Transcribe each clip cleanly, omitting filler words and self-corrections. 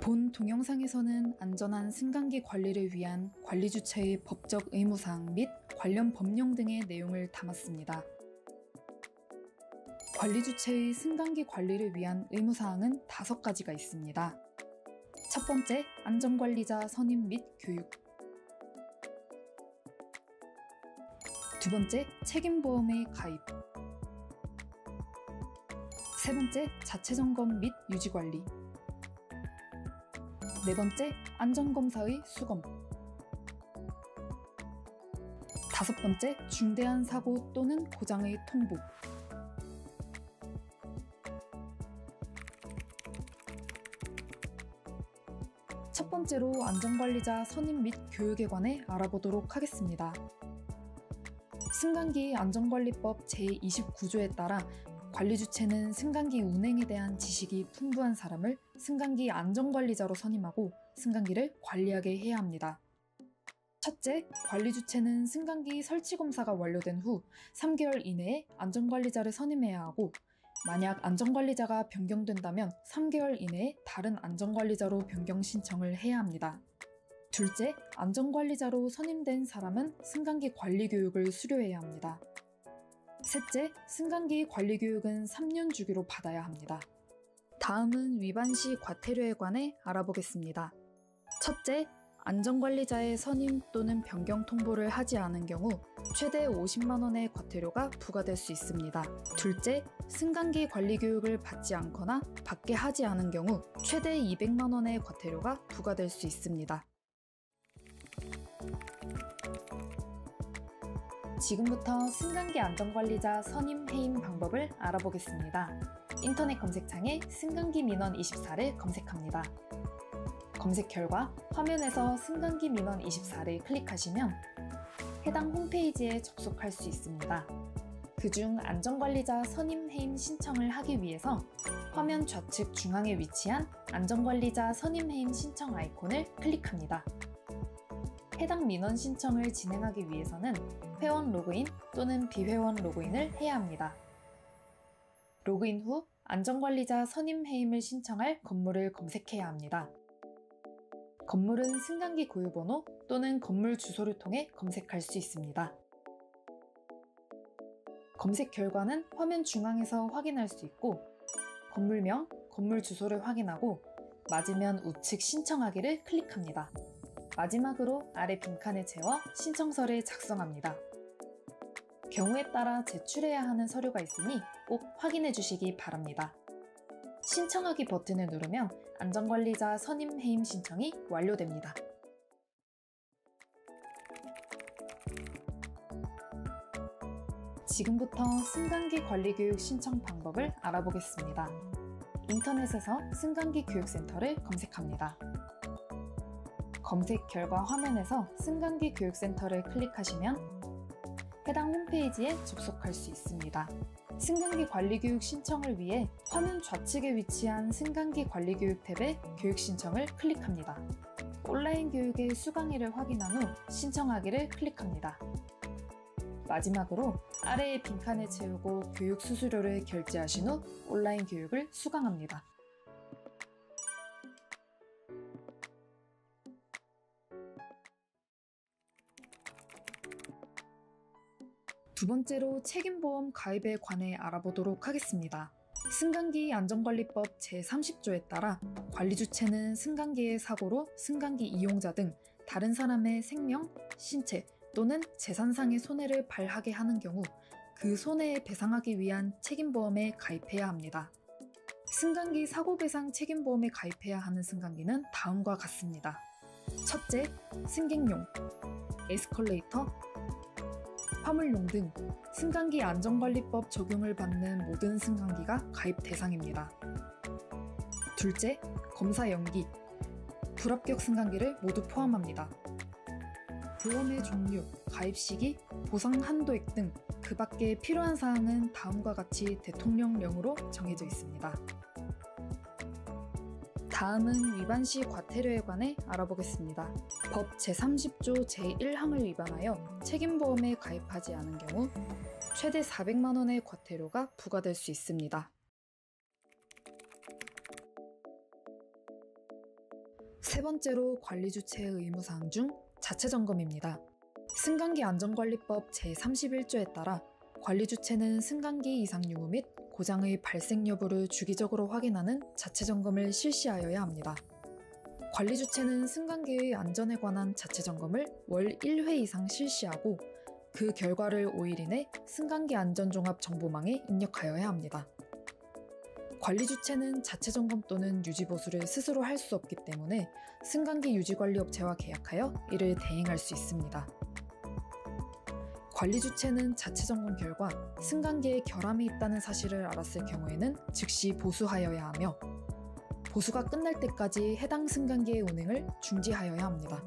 본 동영상에서는 안전한 승강기 관리를 위한 관리 주체의 법적 의무사항 및 관련 법령 등의 내용을 담았습니다. 관리 주체의 승강기 관리를 위한 의무사항은 5가지가 있습니다. 첫 번째, 안전관리자 선임 및 교육. 두 번째, 책임보험의 가입. 세 번째, 자체점검 및 유지관리. 네 번째, 안전검사의 수검. 다섯 번째, 중대한 사고 또는 고장의 통보. 첫 번째로 안전관리자 선임 및 교육에 관해 알아보도록 하겠습니다. 승강기 안전관리법 제29조에 따라 관리 주체는 승강기 운행에 대한 지식이 풍부한 사람을 승강기 안전관리자로 선임하고 승강기를 관리하게 해야 합니다. 첫째, 관리 주체는 승강기 설치 검사가 완료된 후 3개월 이내에 안전관리자를 선임해야 하고, 만약 안전관리자가 변경된다면 3개월 이내에 다른 안전관리자로 변경 신청을 해야 합니다. 둘째, 안전관리자로 선임된 사람은 승강기 관리 교육을 수료해야 합니다. 셋째, 승강기 관리 교육은 3년 주기로 받아야 합니다. 다음은 위반 시 과태료에 관해 알아보겠습니다. 첫째, 안전관리자의 선임 또는 변경 통보를 하지 않은 경우 최대 50만 원의 과태료가 부과될 수 있습니다. 둘째, 승강기 관리 교육을 받지 않거나 받게 하지 않은 경우 최대 200만 원의 과태료가 부과될 수 있습니다. 지금부터 승강기 안전관리자 선임 해임 방법을 알아보겠습니다. 인터넷 검색창에 승강기 민원 24를 검색합니다. 검색 결과 화면에서 승강기 민원 24를 클릭하시면 해당 홈페이지에 접속할 수 있습니다. 그중 안전관리자 선임 해임 신청을 하기 위해서 화면 좌측 중앙에 위치한 안전관리자 선임 해임 신청 아이콘을 클릭합니다. 해당 민원 신청을 진행하기 위해서는 회원 로그인 또는 비회원 로그인을 해야 합니다. 로그인 후 안전관리자 선임 해임을 신청할 건물을 검색해야 합니다. 건물은 승강기 고유번호 또는 건물 주소를 통해 검색할 수 있습니다. 검색 결과는 화면 중앙에서 확인할 수 있고, 건물명, 건물 주소를 확인하고 맞으면 우측 신청하기를 클릭합니다. 마지막으로 아래 빈칸을 채워 신청서를 작성합니다. 경우에 따라 제출해야 하는 서류가 있으니 꼭 확인해 주시기 바랍니다. 신청하기 버튼을 누르면 안전관리자 선임 해임 신청이 완료됩니다. 지금부터 승강기 관리교육 신청 방법을 알아보겠습니다. 인터넷에서 승강기 교육센터를 검색합니다. 검색 결과 화면에서 승강기 교육센터를 클릭하시면 해당 홈페이지에 접속할 수 있습니다. 승강기 관리교육 신청을 위해 화면 좌측에 위치한 승강기 관리교육 탭에 교육 신청을 클릭합니다. 온라인 교육의 수강일을 확인한 후 신청하기를 클릭합니다. 마지막으로 아래의 빈칸을 채우고 교육 수수료를 결제하신 후 온라인 교육을 수강합니다. 두 번째로 책임보험 가입에 관해 알아보도록 하겠습니다. 승강기 안전관리법 제30조에 따라 관리 주체는 승강기의 사고로 승강기 이용자 등 다른 사람의 생명, 신체 또는 재산상의 손해를 발하게 하는 경우 그 손해에 배상하기 위한 책임보험에 가입해야 합니다. 승강기 사고배상 책임보험에 가입해야 하는 승강기는 다음과 같습니다. 첫째, 승객용, 에스컬레이터, 화물용 등 승강기 안전관리법 적용을 받는 모든 승강기가 가입 대상입니다. 둘째, 검사 연기, 불합격 승강기를 모두 포함합니다. 보험의 종류, 가입 시기, 보상 한도액 등 그 밖에 필요한 사항은 다음과 같이 대통령령으로 정해져 있습니다. 다음은 위반 시 과태료에 관해 알아보겠습니다. 법 제30조 제1항을 위반하여 책임보험에 가입하지 않은 경우 최대 400만 원의 과태료가 부과될 수 있습니다. 세 번째로 관리 주체의 의무사항 중 자체 점검입니다. 승강기 안전관리법 제31조에 따라 관리 주체는 승강기 이상 유무 및 고장의 발생 여부를 주기적으로 확인하는 자체 점검을 실시하여야 합니다. 관리 주체는 승강기의 안전에 관한 자체 점검을 월 1회 이상 실시하고 그 결과를 5일 이내 승강기 안전종합정보망에 입력하여야 합니다. 관리 주체는 자체 점검 또는 유지 보수를 스스로 할 수 없기 때문에 승강기 유지관리업체와 계약하여 이를 대행할 수 있습니다. 관리 주체는 자체 점검 결과 승강기에 결함이 있다는 사실을 알았을 경우에는 즉시 보수하여야 하며 보수가 끝날 때까지 해당 승강기의 운행을 중지하여야 합니다.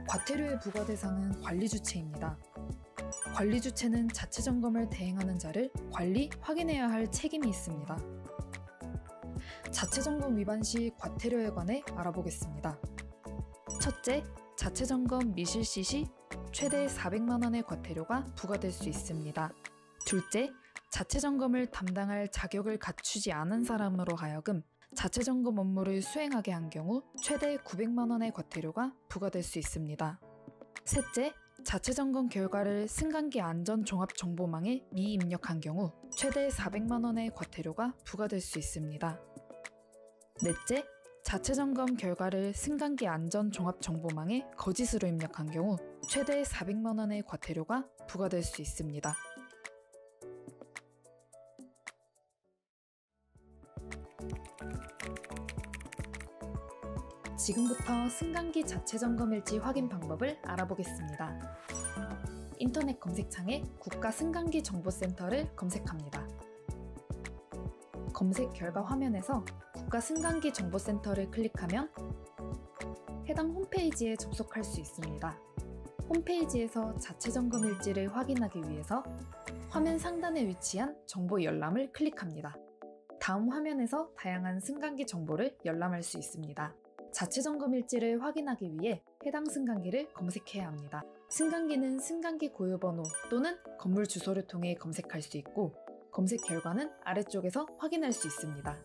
과태료의 부과 대상은 관리 주체입니다. 관리 주체는 자체 점검을 대행하는 자를 관리, 확인해야 할 책임이 있습니다. 자체 점검 위반 시 과태료에 관해 알아보겠습니다. 첫째, 자체 점검 미실시 시 최대 400만 원의 과태료가 부과될 수 있습니다. 둘째, 자체 점검을 담당할 자격을 갖추지 않은 사람으로 하여금 자체 점검 업무를 수행하게 한 경우 최대 900만 원의 과태료가 부과될 수 있습니다. 셋째, 자체 점검 결과를 승강기 안전종합정보망에 미입력한 경우 최대 400만 원의 과태료가 부과될 수 있습니다. 넷째, 자체 점검 결과를 승강기 안전종합정보망에 거짓으로 입력한 경우 최대 400만 원의 과태료가 부과될 수 있습니다. 지금부터 승강기 자체 점검 일지 확인 방법을 알아보겠습니다. 인터넷 검색창에 국가 승강기 정보센터를 검색합니다. 검색 결과 화면에서 국가 승강기 정보센터를 클릭하면 해당 홈페이지에 접속할 수 있습니다. 홈페이지에서 자체 점검 일지를 확인하기 위해서 화면 상단에 위치한 정보 열람을 클릭합니다. 다음 화면에서 다양한 승강기 정보를 열람할 수 있습니다. 자체 점검 일지를 확인하기 위해 해당 승강기를 검색해야 합니다. 승강기는 승강기 고유번호 또는 건물 주소를 통해 검색할 수 있고 검색 결과는 아래쪽에서 확인할 수 있습니다.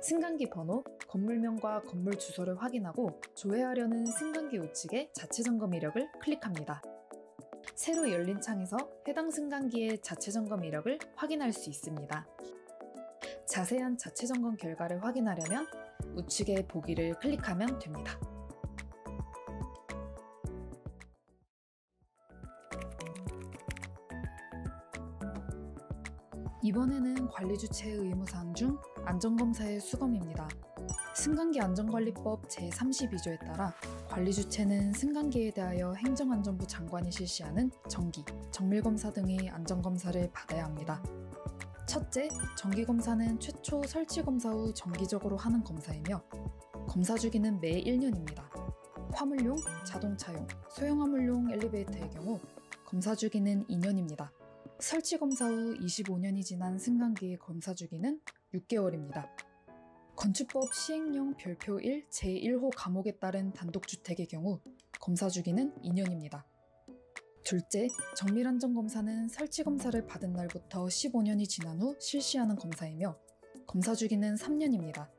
승강기 번호, 건물명과 건물 주소를 확인하고 조회하려는 승강기 우측의 자체 점검 이력을 클릭합니다. 새로 열린 창에서 해당 승강기의 자체 점검 이력을 확인할 수 있습니다. 자세한 자체 점검 결과를 확인하려면 우측의 보기를 클릭하면 됩니다. 이번에는 관리 주체의 의무사항 중 안전검사의 수검입니다. 승강기 안전관리법 제32조에 따라 관리 주체는 승강기에 대하여 행정안전부 장관이 실시하는 정기, 정밀검사 등의 안전검사를 받아야 합니다. 첫째, 정기검사는 최초 설치검사 후 정기적으로 하는 검사이며 검사 주기는 매 1년입니다. 화물용, 자동차용, 소형화물용 엘리베이터의 경우 검사 주기는 2년입니다. 설치검사 후 25년이 지난 승강기의 검사 주기는 6개월입니다. 건축법 시행령 별표 1 제1호 감옥에 따른 단독주택의 경우 검사 주기는 2년입니다. 둘째, 정밀안전검사는 설치검사를 받은 날부터 15년이 지난 후 실시하는 검사이며 검사 주기는 3년입니다.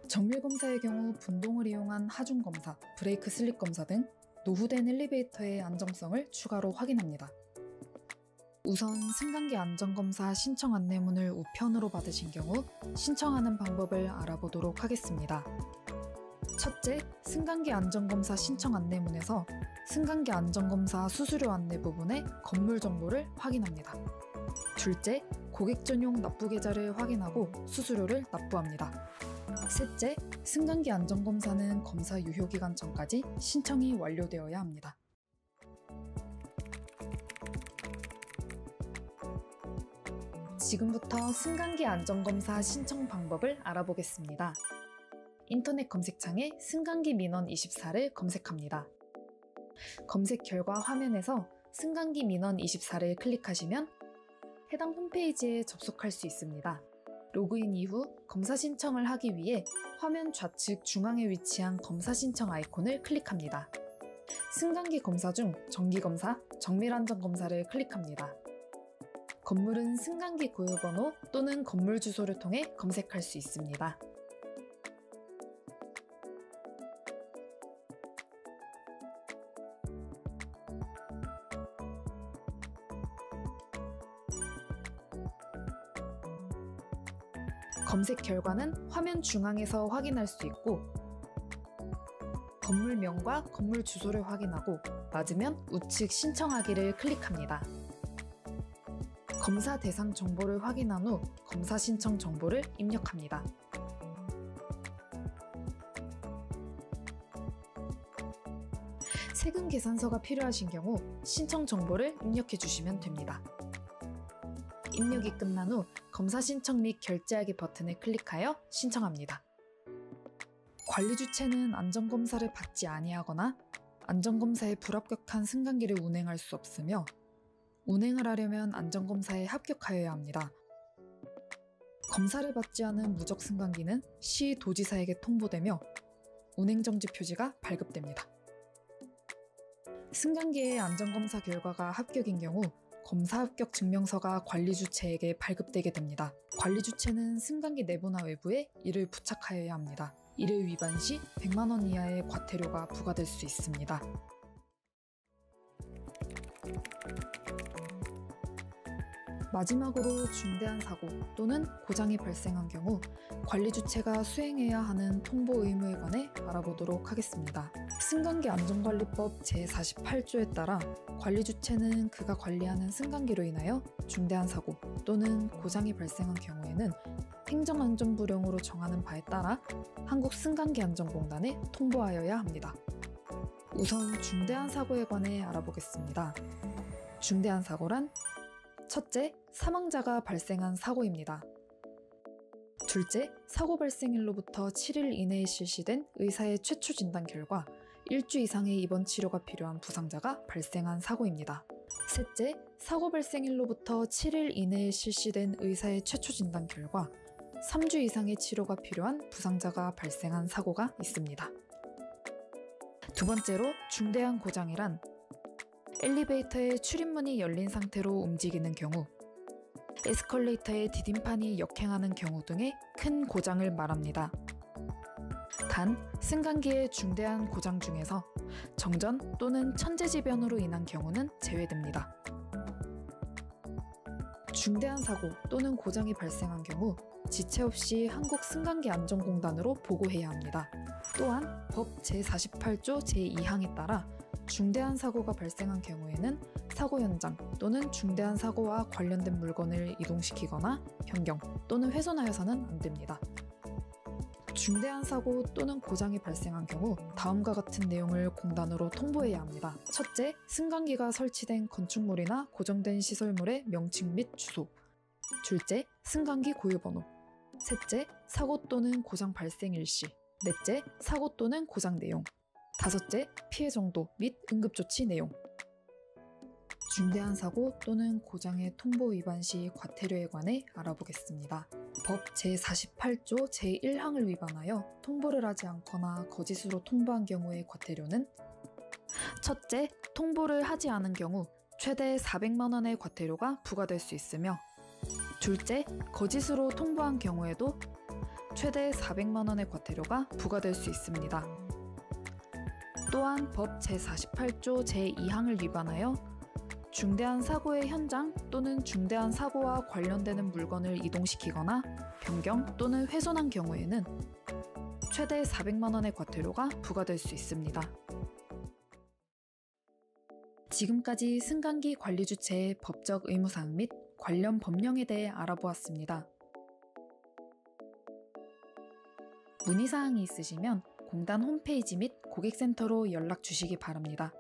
정밀검사의 경우 분동을 이용한 하중검사, 브레이크 슬립 검사 등 노후된 엘리베이터의 안정성을 추가로 확인합니다. 우선 승강기 안전검사 신청 안내문을 우편으로 받으신 경우 신청하는 방법을 알아보도록 하겠습니다. 첫째, 승강기 안전검사 신청 안내문에서 승강기 안전검사 수수료 안내 부분의 건물 정보를 확인합니다. 둘째, 고객 전용 납부 계좌를 확인하고 수수료를 납부합니다. 셋째, 승강기 안전검사는 검사 유효기간 전까지 신청이 완료되어야 합니다. 지금부터 승강기 안전검사 신청 방법을 알아보겠습니다. 인터넷 검색창에 승강기 민원 24를 검색합니다. 검색 결과 화면에서 승강기 민원 24를 클릭하시면 해당 홈페이지에 접속할 수 있습니다. 로그인 이후 검사 신청을 하기 위해 화면 좌측 중앙에 위치한 검사 신청 아이콘을 클릭합니다. 승강기 검사 중 정기검사, 정밀안전검사를 클릭합니다. 건물은 승강기 고유번호 또는 건물 주소를 통해 검색할 수 있습니다. 검색 결과는 화면 중앙에서 확인할 수 있고 건물명과 건물 주소를 확인하고 맞으면 우측 신청하기를 클릭합니다. 검사 대상 정보를 확인한 후 검사 신청 정보를 입력합니다. 세금 계산서가 필요하신 경우 신청 정보를 입력해 주시면 됩니다. 입력이 끝난 후 검사 신청 및 결제하기 버튼을 클릭하여 신청합니다. 관리 주체는 안전검사를 받지 아니하거나 안전검사에 불합격한 승강기를 운행할 수 없으며 운행을 하려면 안전검사에 합격하여야 합니다. 검사를 받지 않은 무적 승강기는 시 도지사에게 통보되며 운행정지 표지가 발급됩니다. 승강기의 안전검사 결과가 합격인 경우 검사 합격 증명서가 관리 주체에게 발급되게 됩니다. 관리 주체는 승강기 내부나 외부에 이를 부착하여야 합니다. 이를 위반 시 100만 원 이하의 과태료가 부과될 수 있습니다. 마지막으로 중대한 사고 또는 고장이 발생한 경우 관리 주체가 수행해야 하는 통보 의무에 관해 알아보도록 하겠습니다. 승강기 안전관리법 제48조에 따라 관리 주체는 그가 관리하는 승강기로 인하여 중대한 사고 또는 고장이 발생한 경우에는 행정안전부령으로 정하는 바에 따라 한국승강기안전공단에 통보하여야 합니다. 우선 중대한 사고에 관해 알아보겠습니다. 중대한 사고란 첫째, 사망자가 발생한 사고입니다. 둘째, 사고 발생일로부터 7일 이내에 실시된 의사의 최초 진단 결과 1주 이상의 입원 치료가 필요한 부상자가 발생한 사고입니다. 셋째, 사고 발생일로부터 7일 이내에 실시된 의사의 최초 진단 결과 3주 이상의 치료가 필요한 부상자가 발생한 사고가 있습니다. 두 번째로 중대한 고장이란 엘리베이터의 출입문이 열린 상태로 움직이는 경우, 에스컬레이터의 디딤판이 역행하는 경우 등의 큰 고장을 말합니다. 단, 승강기의 중대한 고장 중에서 정전 또는 천재지변으로 인한 경우는 제외됩니다. 중대한 사고 또는 고장이 발생한 경우 지체 없이 한국승강기안전공단으로 보고해야 합니다. 또한 법 제48조 제2항에 따라 중대한 사고가 발생한 경우에는 사고 현장 또는 중대한 사고와 관련된 물건을 이동시키거나 변경 또는 훼손하여서는 안 됩니다. 중대한 사고 또는 고장이 발생한 경우 다음과 같은 내용을 공단으로 통보해야 합니다. 첫째, 승강기가 설치된 건축물이나 고정된 시설물의 명칭 및 주소. 둘째, 승강기 고유번호. 셋째, 사고 또는 고장 발생 일시. 넷째, 사고 또는 고장 내용. 다섯째, 피해 정도 및 응급조치 내용. 중대한 사고 또는 고장의 통보 위반 시 과태료에 관해 알아보겠습니다. 법 제48조 제1항을 위반하여 통보를 하지 않거나 거짓으로 통보한 경우의 과태료는 첫째, 통보를 하지 않은 경우 최대 400만 원의 과태료가 부과될 수 있으며 둘째, 거짓으로 통보한 경우에도 최대 400만 원의 과태료가 부과될 수 있습니다. 또한 법 제48조 제2항을 위반하여 중대한 사고의 현장 또는 중대한 사고와 관련되는 물건을 이동시키거나 변경 또는 훼손한 경우에는 최대 400만 원의 과태료가 부과될 수 있습니다. 지금까지 승강기 관리 주체의 법적 의무사항 및 관련 법령에 대해 알아보았습니다. 문의사항이 있으시면 공단 홈페이지 및 고객센터로 연락 주시기 바랍니다.